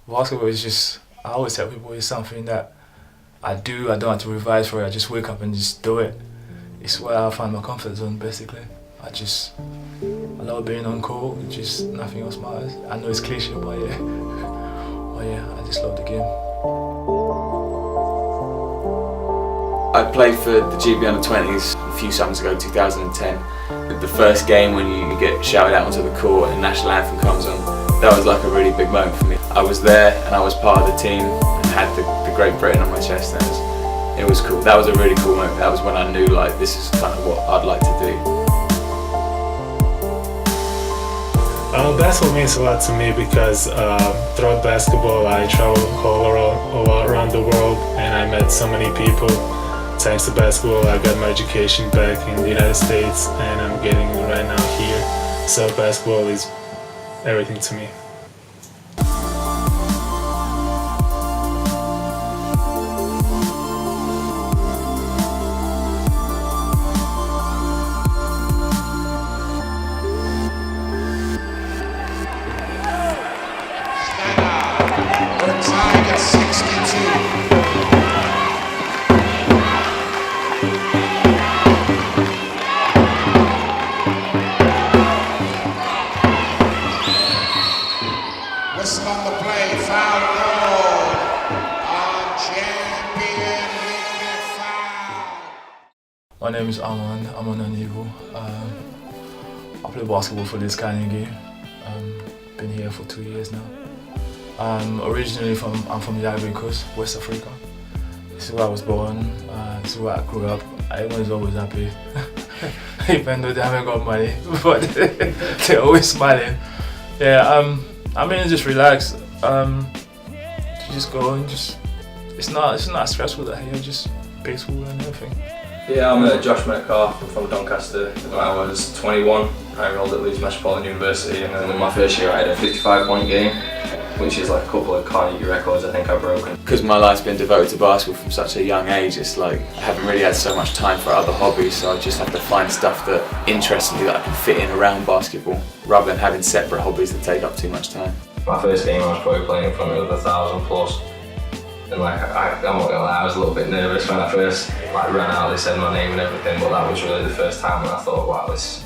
Basketball is just, I always tell people it's something that I do, I don't have to revise for it, I just wake up and just do it. It's where I find my comfort zone basically. I love being on court, just nothing else matters. I know it's cliche, but yeah. But yeah, I just love the game. I played for the GB Under-20s a few summers ago, 2010. The first game when you get shouted out onto the court and the national anthem comes on, that was like a really big moment for me. I was there and I was part of the team and had the Great Britain on my chest, and it was cool. That was a really cool moment. That was when I knew like this is kind of what I'd like to do. Basketball means a lot to me because throughout basketball I traveled all around the world and I met so many people. Thanks to basketball I got my education back in the United States and I'm getting it right now here. So basketball is everything to me. Whistle on the play, foul called on champion League foul. My name is Amon Anivo. I play basketball for Leeds Beckett. Been here for 2 years now. Originally I'm from the Ivory Coast, West Africa. This is where I was born, this is where I grew up. Everyone's always happy, even though they haven't got money, but they're always smiling. Yeah, I mean, just relax. You just go and it's not stressful out here, just peaceful and everything. Yeah, I'm Josh Metcalf. I'm from Doncaster. When I was 21, I enrolled at Leeds Metropolitan University, and then in my first year I had a 55-point game, which is like a couple of Carnegie records I think I've broken. Because my life's been devoted to basketball from such a young age, it's like I haven't really had so much time for other hobbies, so I just have to find stuff that interests me that I can fit in around basketball, rather than having separate hobbies that take up too much time. My first game I was probably playing in front of 1,000 plus, and like I'm not gonna lie, I was a little bit nervous when I first ran out. They said my name and everything, but that was really the first time when I thought, wow, this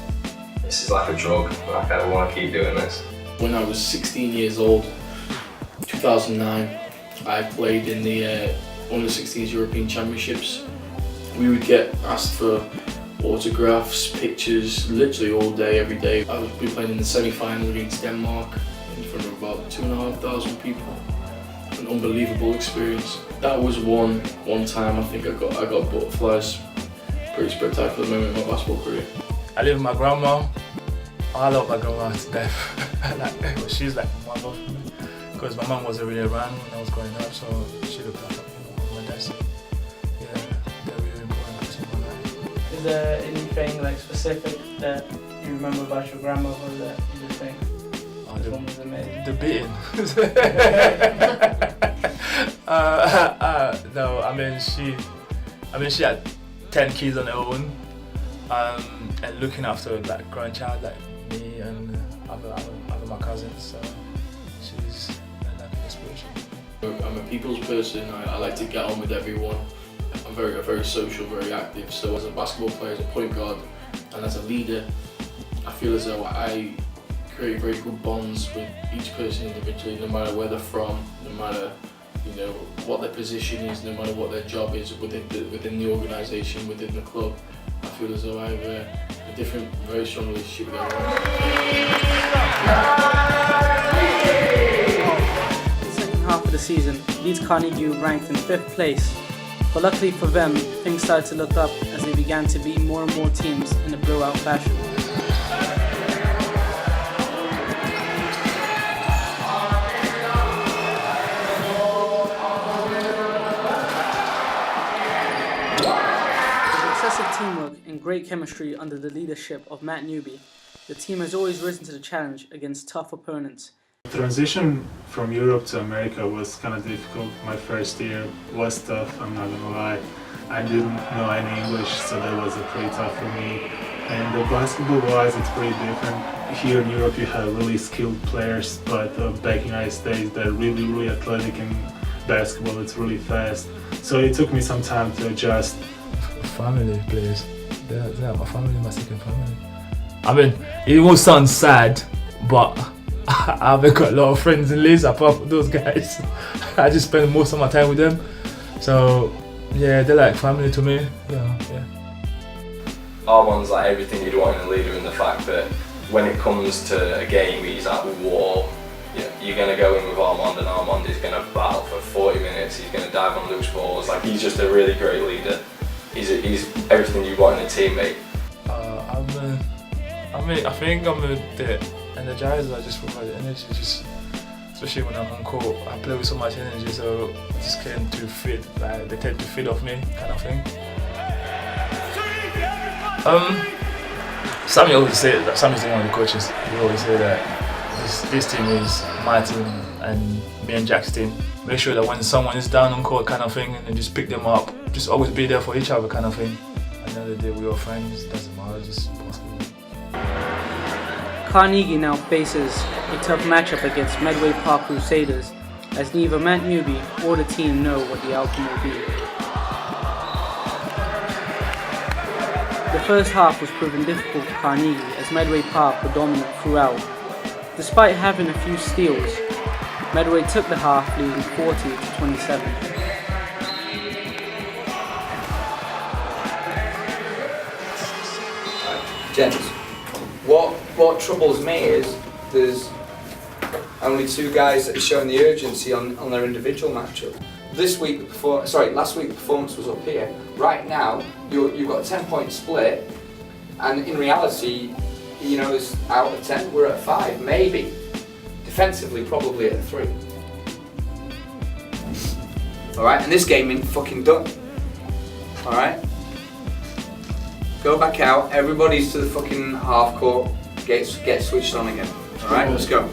is like a drug. Like I want to keep doing this. When I was 16 years old, 2009, I played in the Under-16s European Championships. We would get asked for autographs, pictures, literally all day, every day. I would be playing in the semi-final against Denmark in front of about 2,500 people. An unbelievable experience. That was one time I think I got butterflies. Pretty spectacular moment in my basketball career. I live with my grandma. I love my grandma to death. She's like my mother for me. Because my mom wasn't really around when I was growing up, so she looked after my dad. So yeah, they're really important person in my life. Is there anything like specific that you remember about your grandmother that you just think this one was amazing? The beating. No, I mean she had 10 kids on her own, and looking after like grandchild like me and other my cousins. So she's like an inspiration. I'm a people's person. I like to get on with everyone. I'm very social, very active. So as a basketball player, as a point guard, and as a leader, I feel as though I create very good bonds with each person individually, no matter where they're from, no matter what their position is, no matter what their job is within the organisation, within the club. I feel as though I have a different, very strong relationship with everyone. In the second half of the season, Leeds Carnegie ranked in 5th place. But luckily for them, things started to look up as they began to beat more and more teams in a blowout fashion. Teamwork and great chemistry under the leadership of Matt Newby, the team has always risen to the challenge against tough opponents. The transition from Europe to America was kind of difficult. My first year was tough, I'm not gonna lie. I didn't know any English, so that was pretty tough for me. And the basketball-wise, it's pretty different. here in Europe you have really skilled players, but back in the United States they're really athletic, and basketball it's really fast. So it took me some time to adjust. Family players, they're my family, my second family. I mean, it will sound sad, but I haven't got a lot of friends in Leeds apart from those guys. I just spend most of my time with them. So yeah, they're like family to me. Yeah. Armand's like everything you'd want in a leader, in the fact that when it comes to a game, he's at war. You're going to go in with Armand, and Armand is going to battle for 40 minutes. He's going to dive on loose balls. Like, he's just a really great leader. He's everything you want in a teammate. I think I'm the energizer. I just provide the energy, just especially when I'm on court. I play with so much energy, so I just tend to feed. Like, they tend to feed off me, kind of thing. Sammy always say that. Sammy's one of the coaches. He always say that this team is my team and me and Jack's team. Make sure that when someone is down on court, kind of thing, and just pick them up. Just always be there for each other, kind of thing. At the end of the day, we're all friends. Doesn't matter. Just basketball. Carnegie now faces a tough matchup against Medway Park Crusaders, as neither Matt Newby or the team know what the outcome will be. The first half was proven difficult for Carnegie, as Medway Park were dominant throughout. Despite having a few steals, Medway took the half leading 40-27. Gents, what troubles me is there's only two guys that are showing the urgency on their individual matchup. Last week the performance was up here. Right now, you've got a 10-point split, and in reality, it's out of 10, we're at 5, maybe. Defensively, probably at 3. Alright, and this game ain't fucking done. Alright? Go back out, everybody's to the fucking half court, get switched on again. Alright, let's go.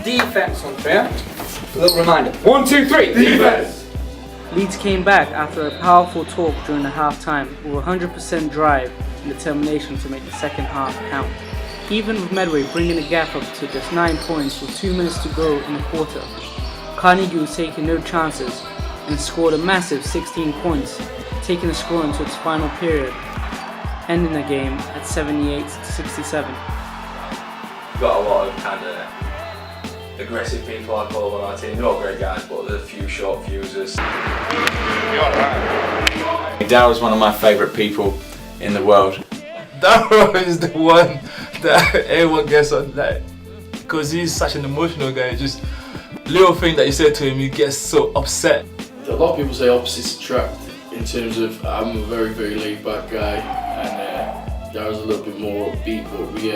Defense on 3. A little reminder. 1, 2, 3, defense! Leeds came back after a powerful talk during the half-time with 100% drive and determination to make the second half count. Even with Medway bringing the gap up to just 9 points with 2 minutes to go in the quarter, Carnegie was taking no chances and scored a massive 16 points, taking the score into its final period, ending the game at 78-67. We've got a lot of kind of aggressive people, I call them, on our team. They're all great guys, but there's a few short fusers. Daryl's one of my favourite people in the world. Daryl is the one that everyone gets on, like, because he's such an emotional guy. Just little thing that you say to him, he gets so upset. A lot of people say opposites attract, in terms of I'm a very laid back guy, and Daryl's a little bit more upbeat, but we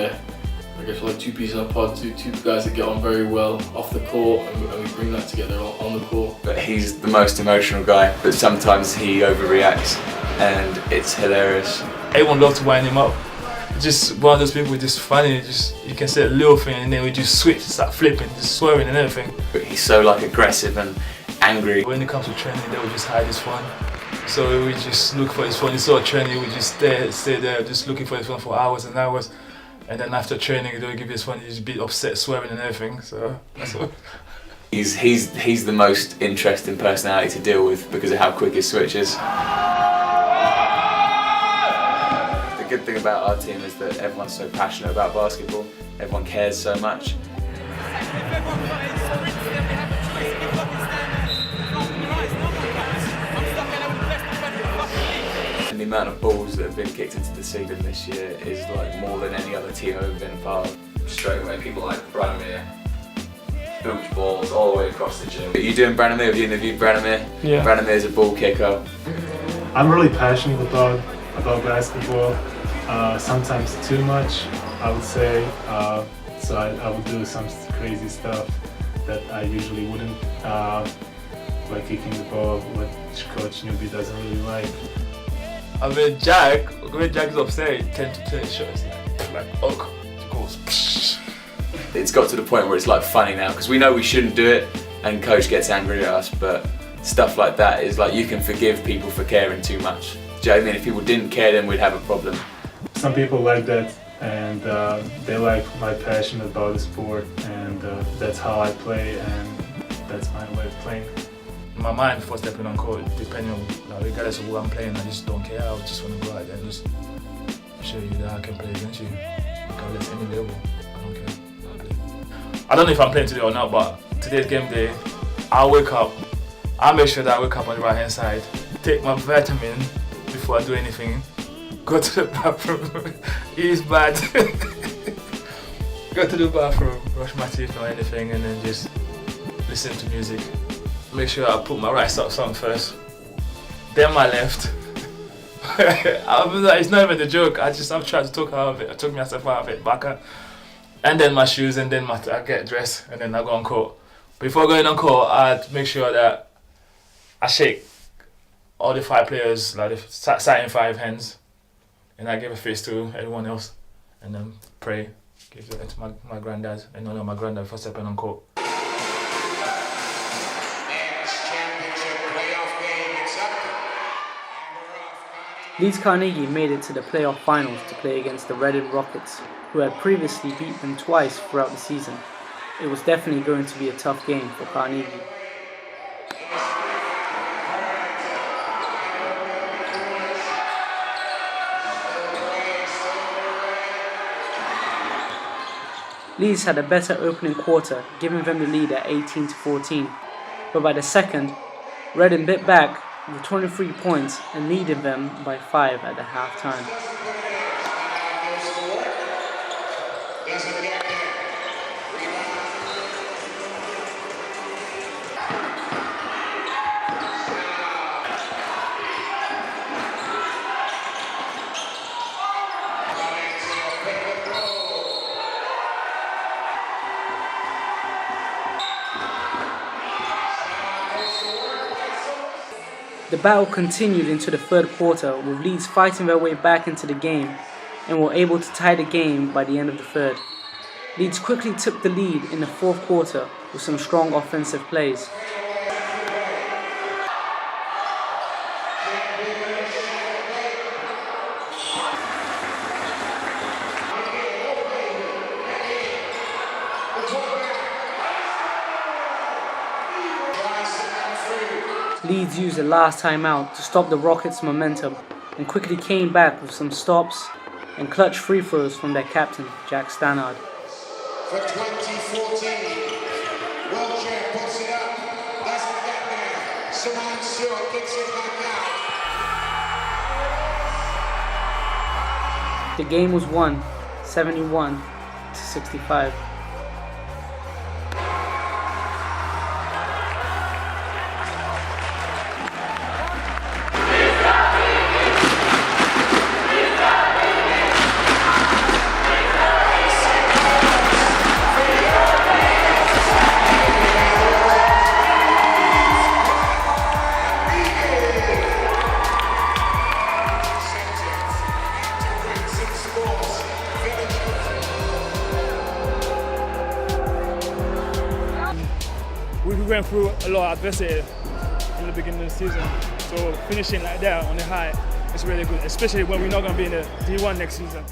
I guess we're like two peas in a pod, two guys that get on very well off the court, and we bring that together on the court. But he's the most emotional guy, but sometimes he overreacts and it's hilarious. Everyone loves to wind him up. Just one of those people, just funny, just you can say a little thing and then we just switch, start flipping, just swearing and everything. But he's so like aggressive and angry. When it comes to training, they will just hide his phone. So we just look for his phone. Instead of training, we just stay there, just looking for his phone for hours and hours. And then after training, they will give his phone. He's a bit upset, swearing and everything. So that's what. He's the most interesting personality to deal with because of how quick his switch is. The good thing about our team is that everyone's so passionate about basketball. Everyone cares so much. And the amount of balls that have been kicked into the ceiling this year is like more than any other team I've ever been a part of. Straight away, people like Branimir, hooch balls all the way across the gym. Are you doing Branimir? Have you interviewed Branimir? Yeah. Branimir's a ball kicker. I'm really passionate about basketball. Sometimes too much, I would say. So I would do some crazy stuff that I usually wouldn't, like kicking the ball, which Coach Newby doesn't really like. I mean, Jack, when Jack is upset, he tends to play shots like oh, it goes. Psh. It's got to the point where it's like funny now because we know we shouldn't do it, and Coach gets angry at us. But stuff like that is like you can forgive people for caring too much. Do you know what I mean? If people didn't care, then we'd have a problem. some people like that, and they like my passion about the sport, and that's how I play, and that's my way of playing. My mind before stepping on court, depending on, regardless of who I'm playing, I just don't care. I just want to go out there and just show you that I can play against you, regardless any level. I don't care. I play. I don't know if I'm playing today or not, but today's game day, I'll wake up. I'll make sure that I wake up on the right hand side, take my vitamin before I do anything, go to the bathroom, eat bad, go to the bathroom, brush my teeth or anything, and then just listen to music. Make sure I put my right socks on first, then my left. It's not even a joke. I'm trying to talk out of it. I took myself out of it, back, and then my shoes, and then I get dressed, and then I go on court. Before going on court, I make sure that I shake all the 5 players, like the starting 5 hands, and I give a face to everyone else, and then pray, give it to my granddad, and honor my granddad for stepping on court. Leeds Carnegie made it to the playoff finals to play against the Reading Rockets, who had previously beat them twice throughout the season. It was definitely going to be a tough game for Carnegie. Leeds had a better opening quarter, giving them the lead at 18-14, but by the second, Reading bit back with 23 points and leading them by 5 at the half-time. The battle continued into the third quarter, with Leeds fighting their way back into the game and were able to tie the game by the end of the third. Leeds quickly took the lead in the fourth quarter with some strong offensive plays. Leeds used the last timeout to stop the Rockets' momentum and quickly came back with some stops and clutch free throws from their captain, Jack Stannard. For 2014, Wiltshire puts it up, doesn't get there. Simon Stewart kicks it back out. The game was won 71-65. We went through a lot of adversity in the beginning of the season, so finishing like that on the high is really good, especially when we're not going to be in the D1 next season.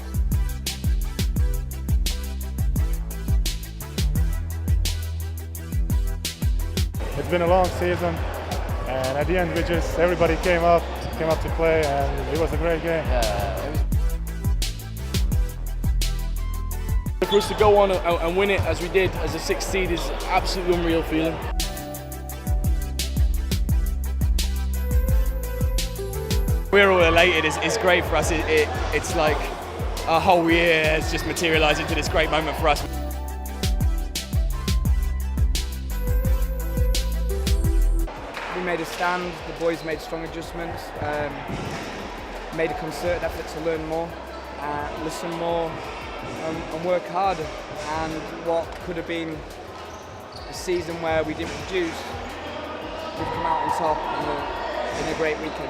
It's been a long season, and at the end everybody came up to play, and it was a great game. For us to go on and win it as we did as a 6th seed is absolutely unreal feeling. We're all elated. It's great for us. It's like our whole year has just materialised into this great moment for us. We made a stand, the boys made strong adjustments, made a concerted effort to learn more, listen more, and work harder. And what could have been a season where we didn't produce, we've come out on top in a great weekend.